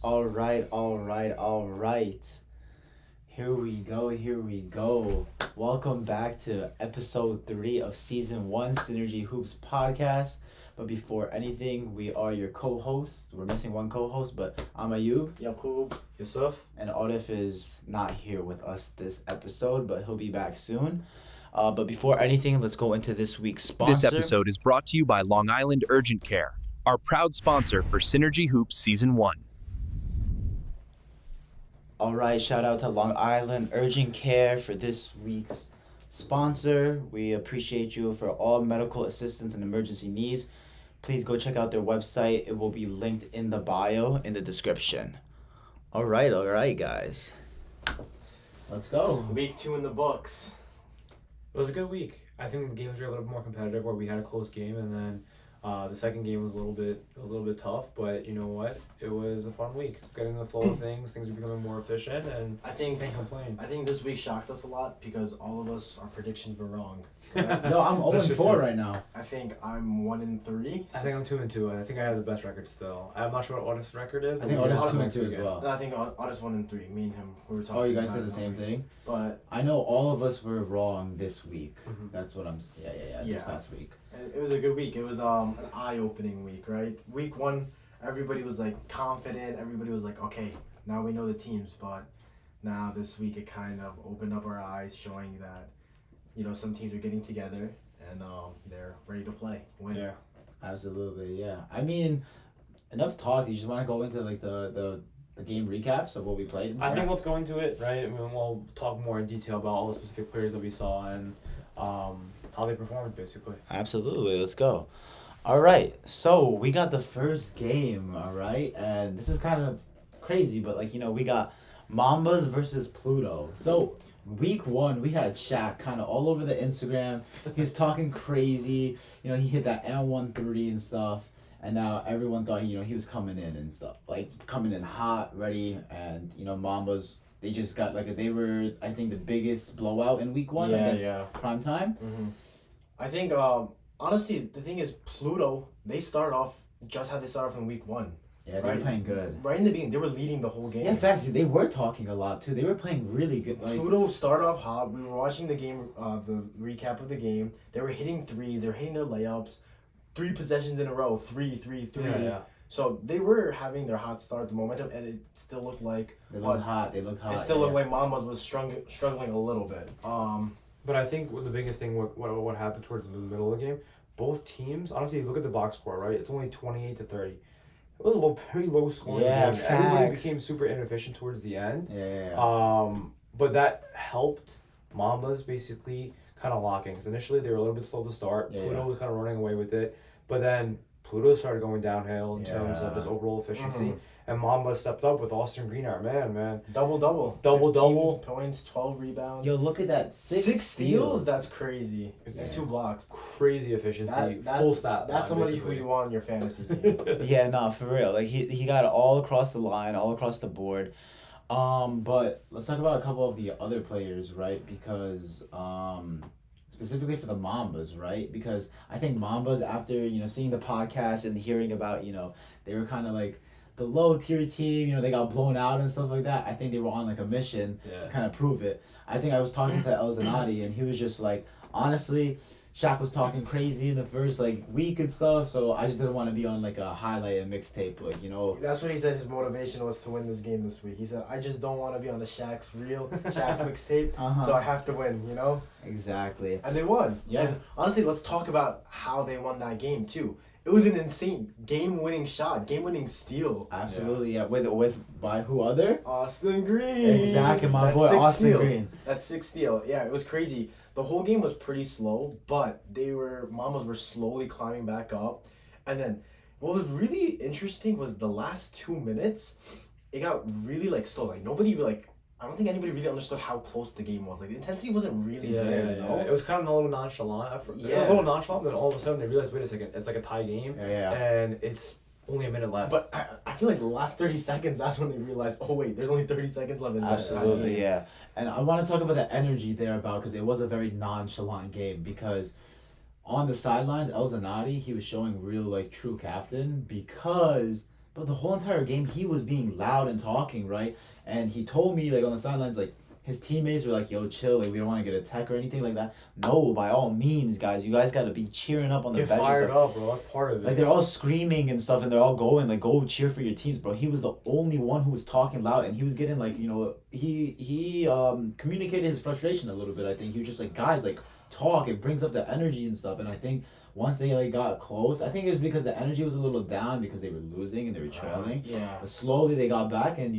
All right, all right, all right. Here we go, here we go. Welcome back to episode 3 of season 1 Synergy Hoops podcast. But before anything, we are your co-hosts. We're missing one co-host, but I'm Ayub. Yaqub. Yusuf. And Arif is not here with us this episode, but he'll be back soon. But before anything, let's go into this week's sponsor. This episode is brought to you by Long Island Urgent Care, our proud sponsor for Synergy Hoops Season 1. All right, shout out to Long Island Urgent Care for this week's sponsor. We appreciate you for all medical assistance and emergency needs. Please go check out their website. It will be linked in the bio in the description. All right, guys. Let's go. Week 2 in the books. It was a good week. I think the games were a little bit more competitive, where we had a close game, and then the second game was a little bit tough. But you know what? It was a fun week. Getting in the flow of things are becoming more efficient, and I think can't complain. I think this week shocked us a lot because all of us, our predictions were wrong. No, I'm 0-4 right now. I think I'm 1-3. I think I'm 2-2, and I think I have the best record still. I'm not sure what Otis' record is. I think Otis 2-2 as well. No, I think Otis 1-3. Me and him, we were talking. Oh, you guys about said the same thing? But I know all of us were wrong this week. Mhm. That's what I'm... Yeah, this past week. it was a good week. It was an eye-opening week, right? Week 1, everybody was like confident. Everybody was like, okay, now we know the teams. But now this week, it kind of opened up our eyes, showing that, you know, some teams are getting together and they're ready to play. Win. Yeah. Absolutely, yeah. I mean, enough talk. You just want to go into like the game recaps of what we played? I think let's go into it, right? I mean, we'll talk more in detail about all the specific players that we saw and how they performed, basically. Absolutely, let's go. All right, so we got the first game, all right? And this is kind of crazy, but like, you know, we got Mambas versus Pluto. So week 1, we had Shaq kind of all over the Instagram. He was talking crazy. You know, he hit that N130 and stuff. And now everyone thought, you know, he was coming in and stuff. Like, coming in hot, ready. And, you know, Mambas, they just got, like, they were, I think, the biggest blowout in week 1 against Prime Time. Mm-hmm. I think, honestly, the thing is, Pluto, they start off just how they start off in week 1. Yeah, they were playing good. Right in the beginning, they were leading the whole game. Yeah, in fact, they were talking a lot, too. They were playing really good. Like, Pluto started off hot. We were watching the game, the recap of the game. They were hitting threes. They were hitting their layups. 3 possessions in a row. 3. Yeah. So they were having their hot start, the momentum, and it still looked like... They looked hot. It still looked like Mambas was struggling a little bit. But I think the biggest thing, what happened towards the middle of the game, both teams, honestly, you look at the box score, right? It's only 28-30. It was a very low scoring game. Facts. Everybody became super inefficient towards the end. Yeah. But that helped Mambas basically kind of locking. Because initially they were a little bit slow to start. Pluto was kind of running away with it. But then Pluto started going downhill in terms of just overall efficiency. Mm-hmm. And Mambas stepped up with Austin Green, our man. Double-double. 15 points, 12 rebounds. Yo, look at that. 6 steals? That's crazy. And 2 blocks. Crazy efficiency. Full stat. That's somebody basically who you want on your fantasy team. Yeah, no, for real. Like, he got it all across the line, all across the board. But let's talk about a couple of the other players, right? Because, specifically for the Mambas, right? Because I think Mambas, after, you know, seeing the podcast and hearing about, you know, they were kind of like the low tier team, you know, they got blown out and stuff like that. I think they were on like a mission to kind of prove it. I think I was talking to El Zanati and he was just like, honestly, Shaq was talking crazy in the first like week and stuff, so I just didn't want to be on like a highlight and mixtape, like, you know. That's what he said his motivation was to win this game this week. He said, I just don't want to be on the Shaq mixtape, so I have to win, you know? Exactly. And they won. Yeah. And honestly, let's talk about how they won that game too. It was an insane game-winning shot, game-winning steal. Absolutely, yeah. With by who other? Austin Green. Exactly, my boy Austin Green. That's 6th steal. Yeah, it was crazy. The whole game was pretty slow, but Mambas were slowly climbing back up. And then what was really interesting was the last 2 minutes, it got really like slow. Like I don't think anybody really understood how close the game was. Like the intensity wasn't really there. You know? It was kind of a little nonchalant at first. It was a little nonchalant, then all of a sudden they realized, wait a second, it's like a tie game. And it's only a minute left. But I feel like the last 30 seconds, that's when they realized, oh wait, there's only 30 seconds left. Absolutely, yeah. And I want to talk about the energy there because it was a very nonchalant game because on the sidelines, El Zanati, he was showing real like true captain because but the whole entire game he was being loud and talking, right? And he told me like on the sidelines like his teammates were like, "Yo, chill, like we don't want to get a tech or anything like that." No, by all means, guys, you guys got to be cheering up on the Get benches. fired like, up, bro. That's part of it. like they're all screaming and stuff, and they're all going like, "Go cheer for your teams, bro." He was the only one who was talking loud, and he was getting like, he communicated his frustration a little bit. I think he was just like, "Guys, like talk. It brings up the energy and stuff." And I think once they like got close, I think it was because the energy was a little down because they were losing and they were trailing. Yeah. But slowly they got back, and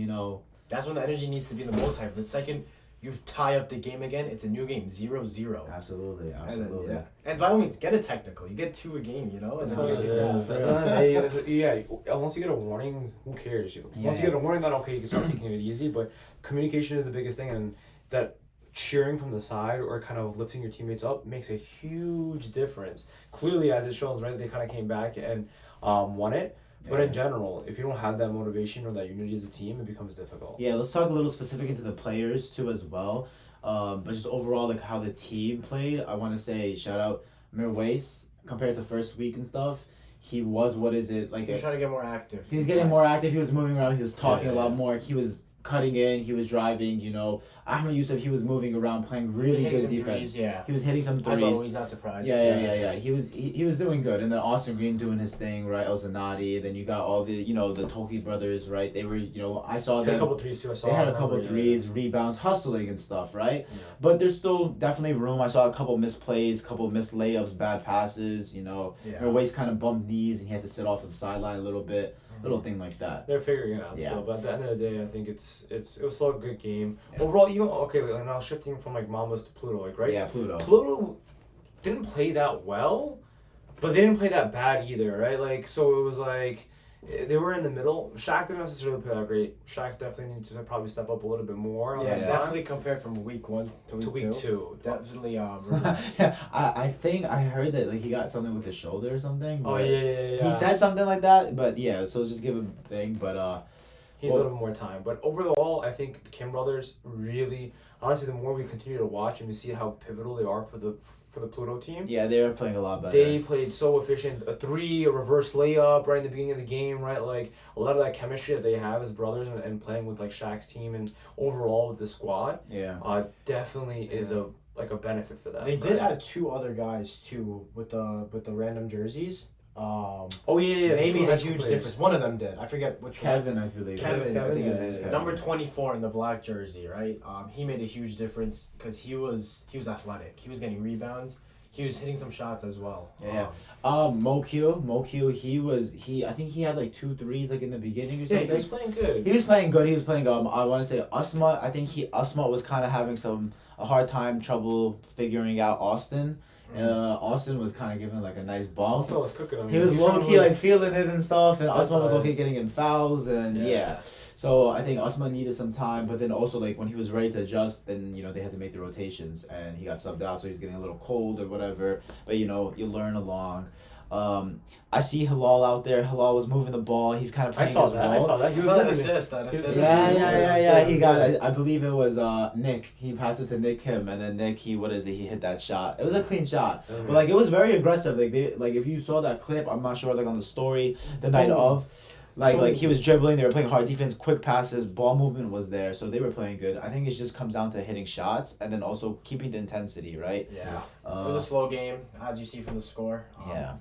That's when the energy needs to be the most hype. The second you tie up the game again, it's a new game, 0-0. Absolutely. And, then, and by all means, get a technical. You get 2 a game, And That's then what it is. Yeah, unless you get a warning, who cares? Once you get a warning, then okay, you can start taking it easy. But communication is the biggest thing, and that cheering from the side or kind of lifting your teammates up makes a huge difference. Clearly, as it shows, right, they kind of came back and won it. But in general, if you don't have that motivation or that unity as a team, it becomes difficult. Yeah, let's talk a little specific into the players too as well. But just overall, like how the team played, I want to say shout out Mirwais compared to first week and stuff. He was He was trying to get more active. He was getting more active. He was moving around. He was talking a lot more. He was cutting in. He was driving. Ahmed Yusuf, he was moving around, playing really good defense. Threes, yeah. He was hitting some threes. As always, not surprised. Yeah. He was doing good. And then Austin Green doing his thing, right? El Zanati. Then you got all the the Toki brothers, right? They were I saw them. They had a couple threes too. They had a couple threes, rebounds, hustling and stuff, right? Yeah. But there's still definitely room. I saw a couple missed plays, couple missed layups, bad passes. Their waist kind of bumped knees, and he had to sit off the sideline a little bit. Little thing like that. They're figuring it out Yeah. still, but at the end of the day, I think it was still a good game. Yeah. Overall, and now shifting from like Mambas to Pluto, right? Yeah, Pluto. Pluto didn't play that well, but they didn't play that bad either, right? So it was like they were in the middle. Shaq didn't necessarily play that great. Shaq definitely needs to probably step up a little bit more. Definitely compared from week 1 to week 2. Definitely. I think I heard that he got something with his shoulder or something. Oh yeah. He said something like that, but so just give him a thing. But he needs a little bit more time. But overall, I think the Kim brothers really, honestly, the more we continue to watch and we see how pivotal they are for the Pluto team. Yeah, they were playing a lot better. They played so efficient. A three, a reverse layup right in the beginning of the game, right? Like a lot of that chemistry that they have as brothers and playing with like Shaq's team and overall with the squad. Yeah. Definitely is a benefit for them. They did add 2 other guys too with the random jerseys. They made a huge difference. One of them did. I forget which Kevin, one. I believe. Kevin, I think his name's Kevin. Number 24 in the black jersey, right? He made a huge difference because he was athletic. He was getting rebounds. He was hitting some shots as well. Yeah. Mokyo, I think he had like 2 threes like in the beginning or something. Yeah, he was playing good. He was playing good. He was playing I want to say Usma. I think Usma was kind of having a hard time, trouble figuring out Austin. Austin was kind of giving like a nice bump. Also was cooking him. He was low key like feeling it and stuff, and Usman was low key getting in fouls and yeah. So I think Usman needed some time, but then also like when he was ready to adjust, then they had to make the rotations and he got subbed out, so he's getting a little cold or whatever. But you learn along. I see Halal out there. Halal was moving the ball. He's kind of playing his role. I saw that. He was that assist. Yeah. He got. I believe it was Nick. He passed it to Nick Kim, and then Nick he hit that shot. It was a clean shot, but it was very aggressive. If you saw that clip, I'm not sure on the story the night of. He was dribbling, they were playing hard defense, quick passes, ball movement was there, so they were playing good. I think it just comes down to hitting shots and then also keeping the intensity, right? Yeah. It was a slow game, as you see from the score.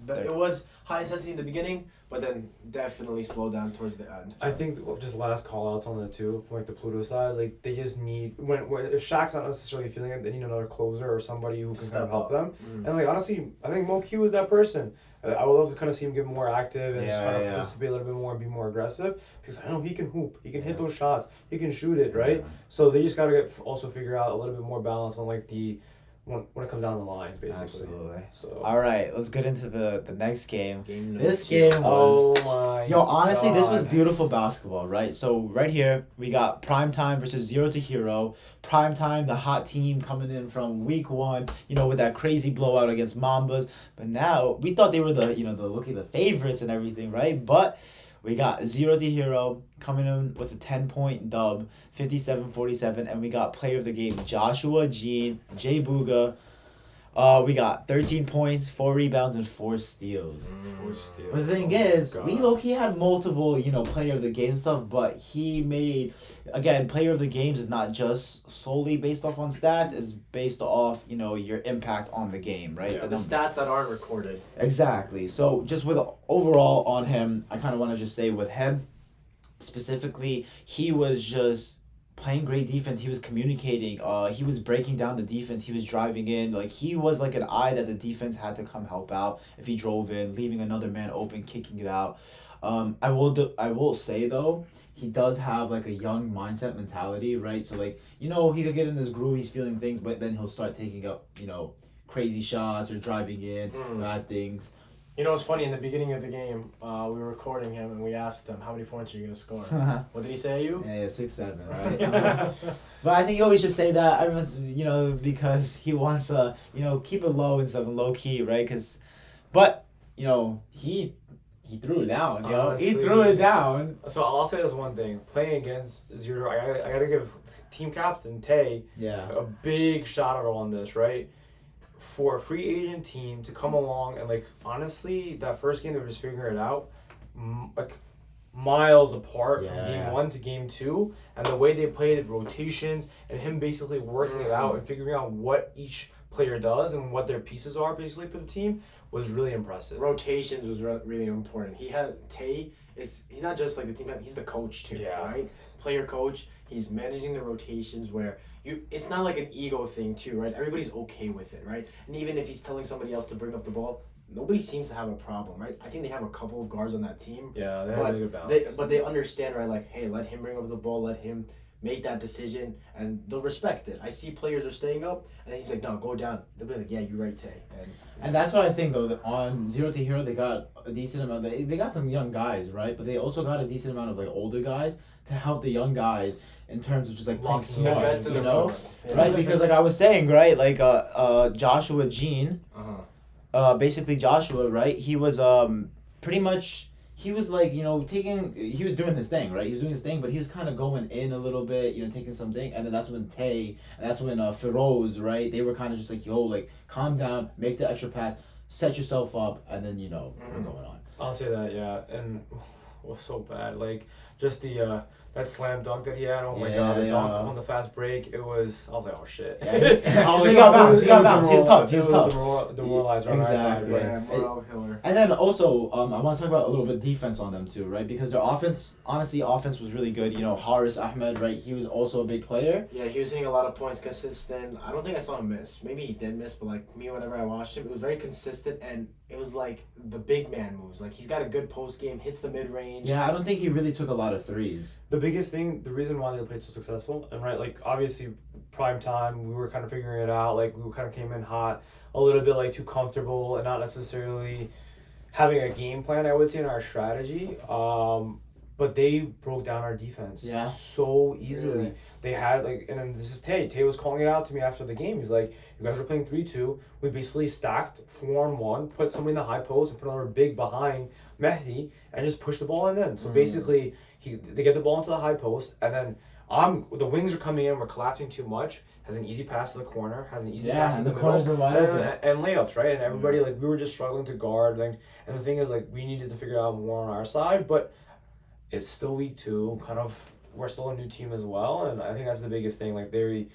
It was high intensity in the beginning, but then definitely slowed down towards the end. I think just last call outs on that too, from the Pluto side, they just need when if Shaq's not necessarily feeling it, they need another closer or somebody who can kind of help them. And honestly, I think Mo Q is that person. I would love to kind of see him get more active and just kind of participate a little bit more and be more aggressive because I know he can hoop, he can hit those shots, he can shoot it, right? Yeah. So they just got to also figure out a little bit more balance on when it comes down the line, basically. Absolutely. So all right, let's get into the next game. This game was honestly, God. This was beautiful basketball, right? So right here we got Prime Time versus Zero to Hero. Prime Time, the hot team coming in from week 1, with that crazy blowout against Mambas. But now we thought they were the favorites and everything, right? But we got Zero to Hero coming in with a 10-point dub, 57-47, and we got player of the game Joshua Jean, Jay Booga. We got 13 points, 4 rebounds, and 4 steals. 4 steals. But the thing is, we low-key had multiple, player of the game stuff, but he made, again, player of the games is not just solely based off on stats, it's based off, your impact on the game, right? The stats that aren't recorded. Exactly. So just with overall on him, I kind of want to just say with him, specifically, he was just playing great defense. He was communicating. He was breaking down the defense. He was driving in. Like, he was like an eye that the defense had to come help out if he drove in, leaving another man open, kicking it out. I will say though, he does have like a young mindset mentality, right? So like, he could get in this groove, he's feeling things, but then he'll start taking up, crazy shots or driving in, bad things. It's funny, in the beginning of the game, we were recording him and we asked him, how many points are you going to score? What did he say to you? Yeah, 6-7, right? But I think you always just say that, everyone's, because he wants to, keep it low and stuff, low key, right? But, he threw it down, Honestly, he threw it down. So I'll say this one thing. Playing against Zero, I gotta give team captain Tay a big shout out on this, right? For a free agent team to come along and, like, honestly, that first game they were just figuring it out, like, miles apart from game 1 to game 2, and the way they played rotations and him basically working it out and figuring out what each player does and what their pieces are basically for the team was really impressive. Rotations was really important. He had Tay. He's not just like the team, he's the coach too, right? Player coach. He's managing the rotations where it's not like an ego thing too, right? Everybody's okay with it, right? And even if he's telling somebody else to bring up the ball, nobody seems to have a problem, right? I think they have a couple of guards on that team. Yeah, they have a really good balance. But they understand, right? Like, hey, let him bring up the ball, let him make that decision, and they'll respect it. I see players are staying up, and then he's like, no, go down. They'll be like, yeah, you're right, Tay. And that's what I think, though, that on Zero to Hero, they got a decent amount. They got some young guys, right? But they also got a decent amount of, like, older guys to help the young guys in terms of just, like, playing smart, right? Because, like I was saying, right, like, Joshua Jean, basically Joshua, right, he was pretty much, he was like, he was doing his thing, right? He was doing his thing, but he was kind of going in a little bit, taking something, and then that's when Tay, and that's when Feroz, right, they were kind of just like, like, calm down, make the extra pass, set yourself up, and then, we're going on. I'll say that, yeah, and it was so bad, like, just the, that slam dunk that he had, oh my god, the dunk on the fast break, I was like, oh shit. Yeah, he got bounced, he's tough. The demoralizer on our side. Morale killer. And then also, I want to talk about a little bit defense on them too, right? Because their offense was really good. Haris Ahmed, right? He was also a big player. Yeah, he was hitting a lot of points, consistent. I don't think I saw him miss. Maybe he did miss, but like me, whenever I watched him, it was very consistent, and it was like the big man moves. Like, he's got a good post game, hits the mid range. Yeah, I don't think he really took a lot of threes. The biggest thing, the reason why they played so successful, and right, like, obviously prime time, we were kind of figuring it out. Like, we kind of came in hot, a little bit like too comfortable, and not necessarily having a game plan, I would say, in our strategy. But they broke down our defense so easily. Really? They had, like, and then this is Tay. Tay was calling it out to me after the game. He's like, you guys were playing 3-2. We basically stacked 4-on-1, put somebody in the high post, and put another big behind Mehdi, and just push the ball in then. So basically, they get the ball into the high post, and then the wings are coming in, we're collapsing too much, has an easy pass to the corner, has an easy pass in the corners are wide open. And layups, right? And everybody, like, we were just struggling to guard. Like, and the thing is, like, we needed to figure out more on our side, but it's still week 2, kind of, we're still a new team as well, and I think that's the biggest thing. Like, they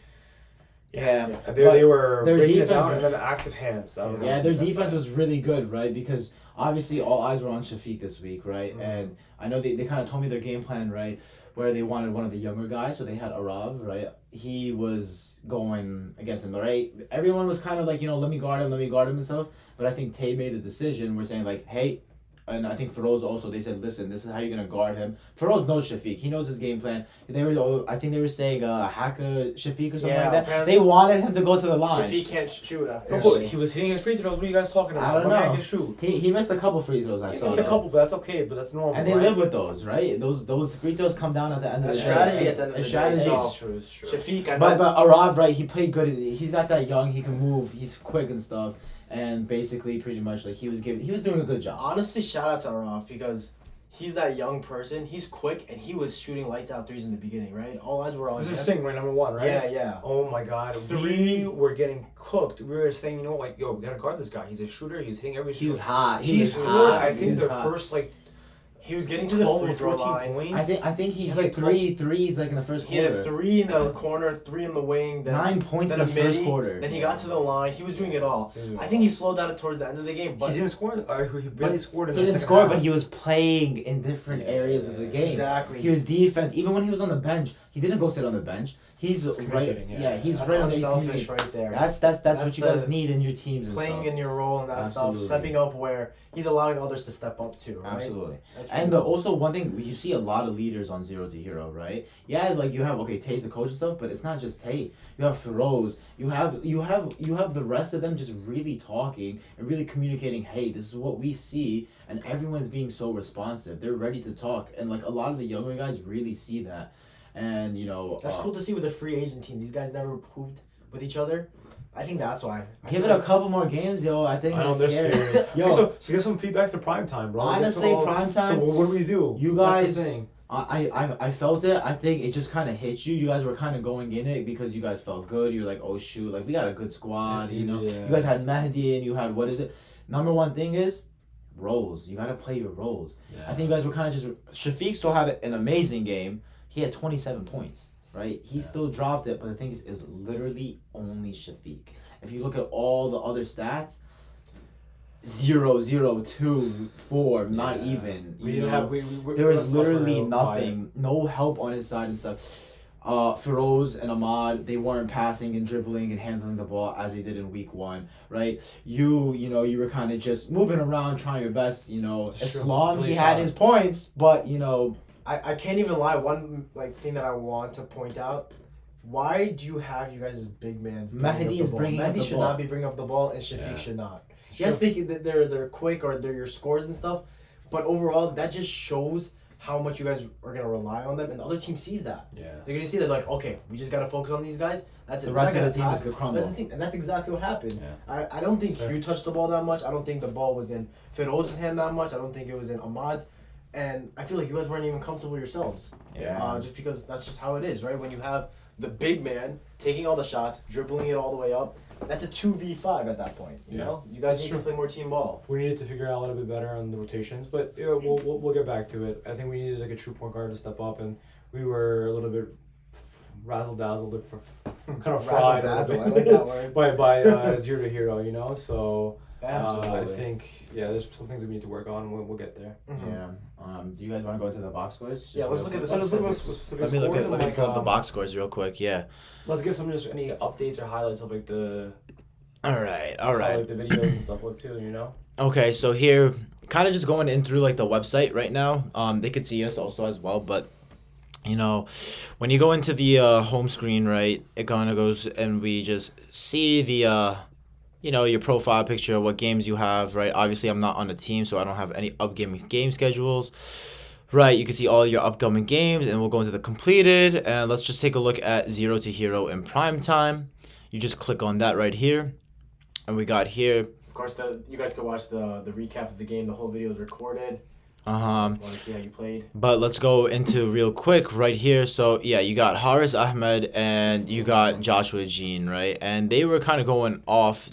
were breaking it down, and then active hands. That was their defense was really good, right? Because obviously all eyes were on Shafiq this week, right? And I know they kind of told me their game plan, right, where they wanted one of the younger guys, so they had Arav, right? He was going against him, right? Everyone was kind of like, let me guard him and stuff, but I think Tay made the decision. We're saying, like, hey, and I think Feroz also, they said, listen, this is how you're going to guard him. Feroz knows Shafiq. He knows his game plan. I think they were saying Haka Shafiq or something like that. Apparently. They wanted him to go to the line. Shafiq can't shoot after. No, he was hitting his free throws. What are you guys talking about? I don't know. Man can shoot. He missed a couple free throws, I saw. He missed a couple, but that's okay. But that's normal. And they live with those, right? Those free throws come down at the end of the day. Strategy at the end of the day. It's true. Shafiq, but Arav, right, he played good. He's got that young, he can move, he's quick and stuff. And basically, pretty much, like, he was doing a good job. Honestly, shout out to Araf, because he's that young person. He's quick, and he was shooting lights out threes in the beginning, right? All eyes were on him. This is Sing, right? Number 1, right? Yeah. Oh my God. We were getting cooked. We were saying, you know, like, yo, we gotta guard this guy. He's a shooter. He's hitting every shot. He was hot. He's hot. I think was the hot. first, like, he was getting to the 12 free or throw 14 line. points. I think he He hit had three threes like in the first He quarter. had a 3 in the corner, 3 in the wing, then 9 points then in a the first midi, quarter. Then he got to the line. He was doing it all. I think he slowed down towards the end of the game, but he didn't score. He barely scored in the He didn't second score, half. but he was playing in different areas of the game. Exactly. He was defense. Even when he was on the bench, he didn't go sit on the bench. He's right. communicating, Yeah, he's that's right on the unselfish right there. That's what you guys need in your teams. And Playing stuff. in your role and that Absolutely. stuff, stepping up where he's allowing others to step up too, right? Absolutely. That's And really also one thing, you see a lot of leaders on Zero to Hero, right? Yeah, like you have Tate's the coach and stuff, but it's not just Tate. You have Feroz. You have the rest of them just really talking and really communicating. Hey, this is what we see, and everyone's being so responsive. They're ready to talk, and like a lot of the younger guys really see that, and That's cool to see with the free agent team. These guys never hooped with each other. I think that's why. Give it a couple more games, yo. I think I know it's they're scary. scary. Yo, So get some feedback to prime time, bro. honestly, prime time. So what do we do? You That's guys, the thing. I felt it. I think it just kind of hit you. You guys were kind of going in it because you guys felt good. You're like, oh shoot, like we got a good squad. It's You know, easy, yeah. you guys had Mehdi and you had what is it? Number one thing is roles. You gotta play your roles. Yeah. I think you guys were kind of just. Shafiq still had an amazing game. He had 27 points. Right, he still dropped it, but the thing is, it was literally only Shafiq. If you look at all the other stats, 0, 0, 2, 4, not even. We didn't have. We There was we were literally quiet. nothing, no help on his side and stuff. Feroz and Ahmad, they weren't passing and dribbling and handling the ball as they did in week 1, right? You were kind of just moving around, trying your best. Islam, he had his points, but I can't even lie. One thing that I want to point out: why do you have you guys as big men? Mehdi is bringing up the Mehdi should ball. not be bringing up the ball, and Shafiq Yeah. should not. Sure. Yes, they're quick or they're your scores and stuff, but overall that just shows how much you guys are gonna rely on them, and the other team sees that. Yeah. They're gonna see that okay, we just gotta focus on these guys. That's it. The We're rest not of the gonna team is attack. gonna crumble. That's the thing, and that's exactly what happened. Yeah. I don't think Sure. you touched the ball that much. I don't think the ball was in Firoz's hand that much. I don't think it was in Ahmad's. And I feel like you guys weren't even comfortable yourselves. Yeah. Just because that's just how it is, right? When you have the big man taking all the shots, dribbling it all the way up, that's a 2v5 at that point. You know, you guys need to play more team ball. We needed to figure out a little bit better on the rotations, but we'll get back to it. I think we needed a true point guard to step up, and we were a little bit razzle dazzled or kind of fried a little Razzle-dazzle, I like that bit word. by Zero to Hero, So Absolutely. I think there's some things we need to work on. We'll get there. Mm-hmm. Yeah. Do you guys want to go into the box scores? Just Yeah, let's real look at quick? the Let's look at specifics. specific Let me look scores at. and, Let me pull up the box scores real quick. Yeah. Let's give some just any updates or highlights of the All right. how, the videos and stuff look too. Okay, so here, kind of just going in through the website right now. They could see us also as well, but when you go into the home screen, right, it kind of goes and we just see the your profile picture, what games you have, right? Obviously, I'm not on a team, so I don't have any upcoming game schedules. Right, you can see all your upcoming games, and we'll go into the completed, and let's just take a look at Zero to Hero in prime time. You just click on that right here, and we got here. Of course, you guys can watch the recap of the game. The whole video is recorded. Want to see how you played? But let's go into real quick right here. So yeah, you got Haris Ahmed and you got Joshua Jean, right? And they were kind of going off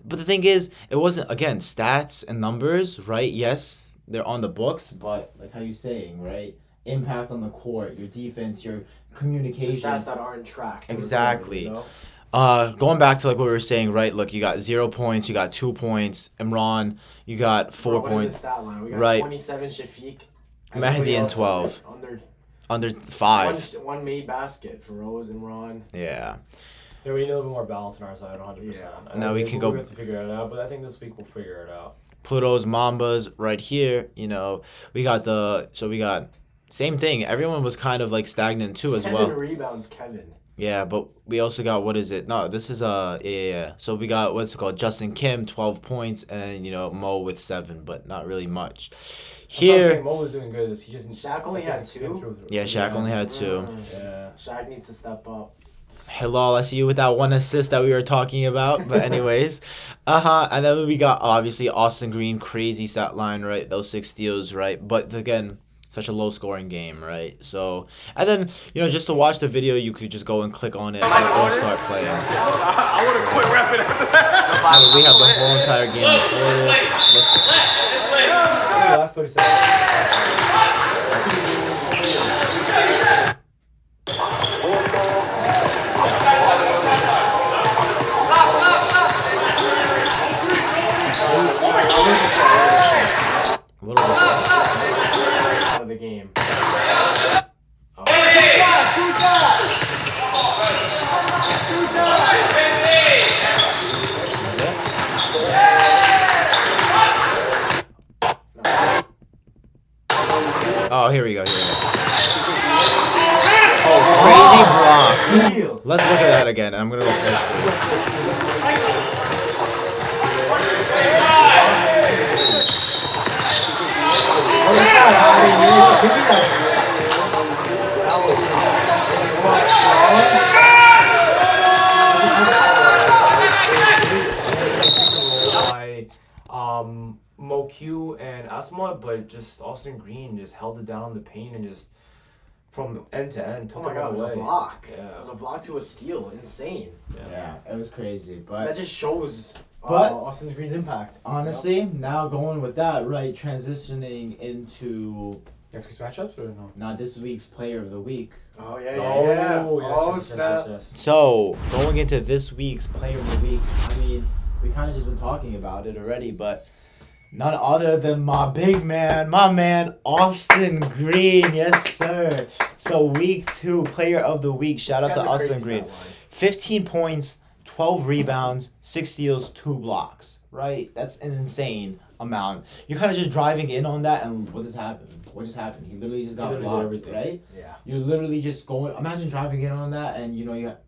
but the thing is, it wasn't, again, stats and numbers, right? Yes, they're on the books, but like how you saying, right? Impact on the court, your defense, your communication. The stats that aren't tracked. Exactly. Going back to what we were saying, right? Look, you got 0 points, you got 2 points. Imran, you got 4 What points. is the stat line? We got Right. 27 Shafiq. Mehdi Everybody and else 12. Under One 5. made basket for Rose and Ron. Yeah. Yeah, we need a little bit more balance on our side, 100%. Yeah. Now we can go- We have to figure it out, but I think this week we'll figure it out. Pluto's Mambas right here. We got same thing. Everyone was kind of stagnant too as 7 well. rebounds, Kevin. Yeah, but we also got, what is it? No, this is yeah. So we got, what's it called? Justin Kim, 12 points, and Mo with 7, but not really much. Here, Mo was doing good. He just Shaq only had 2? yeah, Shaq only had 2. Yeah. Shaq needs to step up. Hello, I see you with that one assist that we were talking about. But anyways, and then we got obviously Austin Green, crazy stat line, right? Those 6 steals, right? But again, such a low scoring game, right? So, and then just to watch the video, you could just go and click on it and start playing. I would have quit rapping after that. We have the whole entire game recorded. Last 30 seconds. A little bit. Out of the game. Oh, here we go. Oh, crazy block. Let's look at that again. I'm gonna go first. Moq and Asma, but just Austin Green just held it down in the paint and just from end to end took Oh my it god, all it was away. a block. Yeah. It was a block to a steal. Insane. Yeah, it was crazy. That But just shows But- Austin Green's impact. honestly, now going with that, right, transitioning into Next week's matchups or no? not this week's player of the week. Oh yeah, Oh, yeah. yes, Oh yes, snap. yes. So, going into this week's player of the week, I mean, we kind of just been talking about it already, but none other than my man, Austin Green. Yes, sir. So, week 2, player of the week. Shout out to Austin Green. 15 points, 12 rebounds, 6 steals, 2 blocks, right? That's an insane amount. You're kind of just driving in on that, and what just happened? He literally just got He literally did blocked, everything. right? Yeah. You're literally just going. Imagine driving in on that, and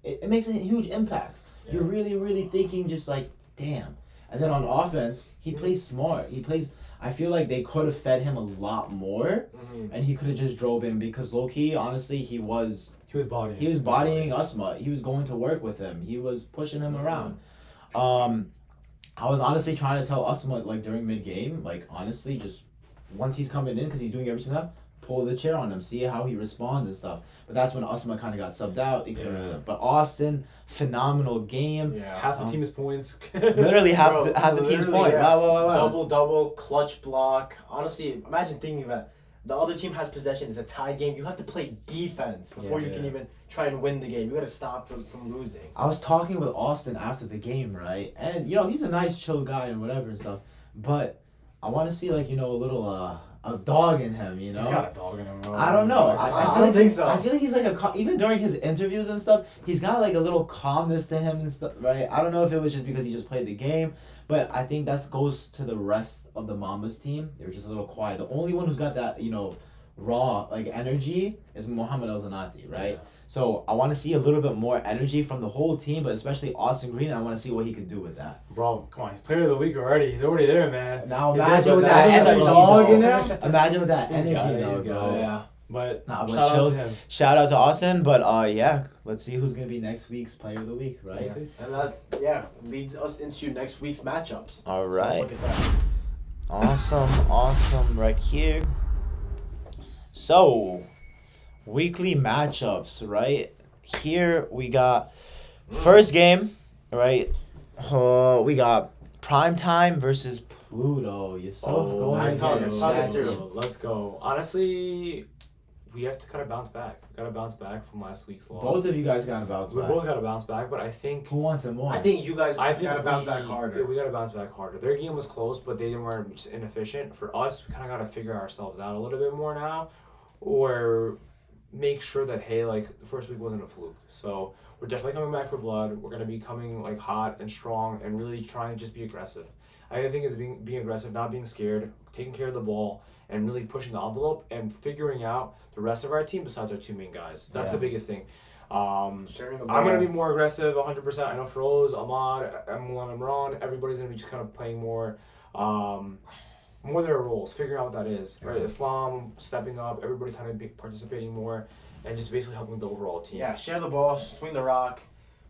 it makes a huge impact. Yeah. You're really thinking just like, damn. And then on offense, he plays smart. I feel like they could have fed him a lot more, and he could have just drove in because low key, honestly, he was bodying. He was bodying Usma. He was going to work with him. He was pushing him around. I was honestly trying to tell Usma like during mid game, like honestly, just once he's coming in because he's doing everything up, pull the chair on him, see how he responds and stuff. But that's when Usma kind of got subbed out. But Austin, phenomenal game. Yeah. Half the team's points. Literally half Bro, the team's literally, point. yeah. Wow. Double, clutch block. Honestly, imagine thinking that the other team has possession. It's a tied game. You have to play defense before you can even try and win the game. You got to stop from losing. I was talking with Austin after the game, right? And he's a nice, chill guy and whatever and stuff. But I want to see like a little a dog in him. He's got a dog in him. Bro. I don't know. I don't think so. I feel like he's like even during his interviews and stuff, he's got like a little calmness to him and stuff, right? I don't know if it was just because he just played the game, but I think that goes to the rest of the Mambas team. They were just a little quiet. The only one who's got that raw like energy is Mohamed El Zanati, right? Yeah. So I want to see a little bit more energy from the whole team, but especially Austin Green. I want to see what he could do with that. Bro, come on, he's player of the week already. He's already there, man. Now He's imagine there, with but that imagine energy, dog though. in there. Imagine with that He's energy, got it, though, he's bro. got it. Yeah. But Nah, but shout chill. out to him. Shout out to Austin, but yeah, let's see who's gonna be next week's player of the week, right? See? And that leads us into next week's matchups. All So right. let's look at that. Awesome right here. So, weekly matchups, right? Here we got first game, right? We got Primetime versus Pluto. Yourself going nice against talk us Shaq. through. Let's go. Honestly, we have to kind of bounce back. We got to bounce back from last week's loss. Both of you guys got to bounce We back. both got to bounce back, but I think Who wants it more? I think you guys got got to bounce back harder. Yeah, we got to bounce back harder. Their game was close, but they weren't just inefficient. For us, we kind of got to figure ourselves out a little bit more now, or make sure that like the first week wasn't a fluke. So we're definitely coming back for blood. We're gonna be coming like hot and strong and really trying to just be aggressive. I think is being aggressive, not being scared, taking care of the ball, and really pushing the envelope and figuring out the rest of our team besides our two main guys. That's the biggest thing. Sharing the ball. I'm going to be more aggressive, 100%. I know Feroz, Ahmad, Imran, everybody's going to be just kind of playing more their roles, figuring out what that is, right? Islam stepping up, everybody kind of participating more, and just basically helping the overall team. Yeah, share the ball, swing the rock,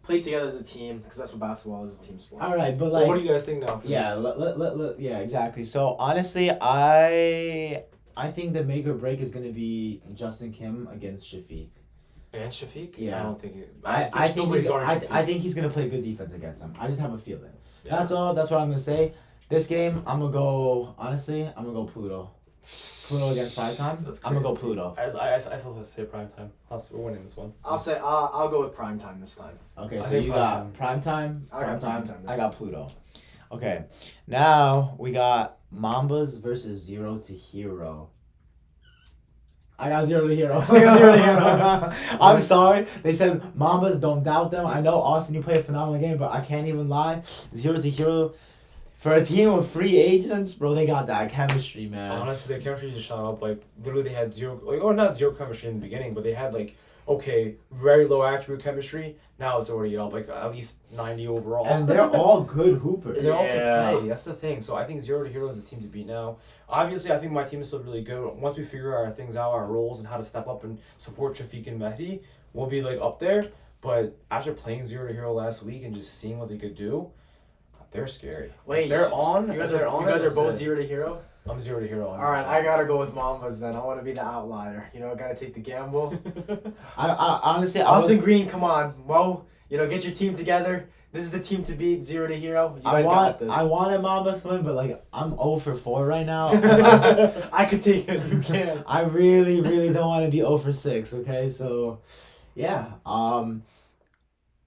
play together as a team, because that's what basketball is, a team sport. All right, but So what do you guys think now? For yeah, this? yeah, exactly. So honestly, I think the make or break is gonna be Justin Kim against Shafiq. And Shafiq? Yeah. I don't think. I think nobody's guarding I Shafiq. think he's gonna play good defense against him. I just have a feeling. Yeah. That's all. That's what I'm gonna say. This game, I'm gonna go. Honestly, I'm gonna go Pluto. Pluto against Primetime. I'm gonna go Pluto. I still have to say Primetime. We're winning this one. I'll go with Primetime this time. Okay, I so think you got Primetime. I got Primetime. I got Pluto. Okay, now we got Mambas versus 0 to Hero. I got 0 to Hero. I'm sorry. They said Mambas, don't doubt them. I know, Austin, you play a phenomenal game, but I can't even lie. 0 to Hero. For a team with free agents, bro, they got that chemistry, man. Honestly, their chemistry just shot up. Like, literally, they had zero, like, or not zero chemistry in the beginning, but they had, like, okay, very low attribute chemistry. Now it's already up, like, at least 90 overall. And they're all good hoopers. They're all good play. That's the thing. So I think 0 to Hero is the team to beat now. Obviously, I think my team is still really good. Once we figure our things out, our roles, and how to step up and support Shafiq and Mehdi, we'll be, like, up there. But after playing 0 to Hero last week and just seeing what they could do, they're scary. Wait, if they're on. You guys are both 0 to Hero? I'm 0 to Hero. Alright, I gotta go with Mambas then. I want to be the outlier. You know, I gotta take the gamble. I honestly, Austin Green, come on. Mo, you know, get your team together. This is the team to beat, 0 to Hero. You guys got this. I wanted Mambas to win, but like I'm 0 for 4 right now. I could take it. You can. I really, really don't want to be 0 for 6. Okay, so yeah.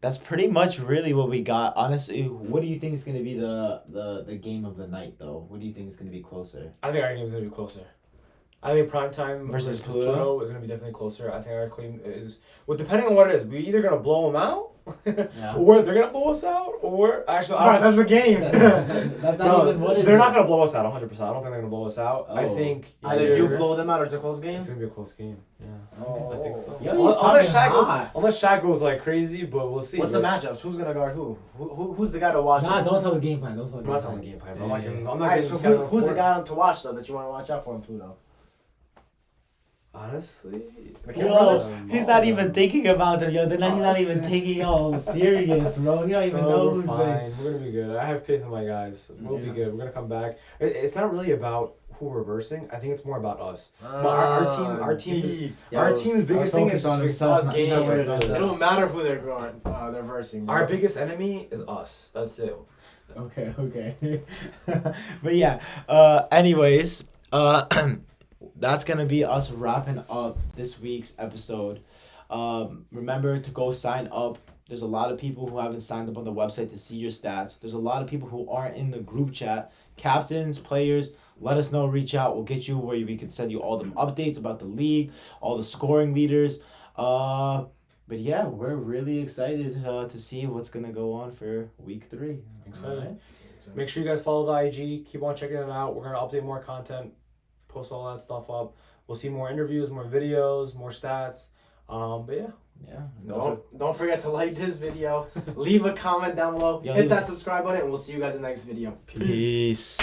That's pretty much really what we got. Honestly, what do you think is gonna be the game of the night though? What do you think is gonna be closer? I think our game is gonna be closer. I think Primetime versus Pluto is gonna be definitely closer. I think our claim is depending on what it is. We're either gonna blow them out, or they're gonna blow us out, or actually, that's a game. That's not even what is. They're not gonna blow us out 100%. I don't think they're gonna blow us out. I think either you blow them out or it's a close game. It's gonna be a close game. Yeah. I think so. Yo, unless Shaq goes like crazy, but we'll see. What's the matchups? Who's gonna guard who? Who's the guy to watch? Nah, don't tell the game plan. I'm not telling the game plan. I'm not Alright, so who's the guy to watch though that you want to watch out for in Pluto? Honestly, he's not even thinking about it, yo. He's not even taking y'all serious, bro. You don't even know who's fine. We're gonna be good. I have faith in my guys. We'll be good. We're gonna come back. It's not really about who we're versing. I think it's more about us. Our team's biggest thing is on us. It doesn't matter who they're versing. Bro. Our biggest enemy is us. That's it. Okay. But yeah. Anyways. That's gonna be us wrapping up this week's episode. Remember to go sign up. There's a lot of people who haven't signed up on the website to see your stats. There's a lot of people who aren't in the group chat. Captains, players, let us know. Reach out. We'll get you where we can send you all the updates about the league, all the scoring leaders. But yeah, we're really excited to see what's gonna go on for week 3. Excited. Right. Make sure you guys follow the IG. Keep on checking it out. We're gonna update more content. Post all that stuff up. We'll see more interviews, more videos, more stats. But yeah. Don't forget to like this video. Leave a comment down below. Hit that subscribe button, and we'll see you guys in the next video. Peace.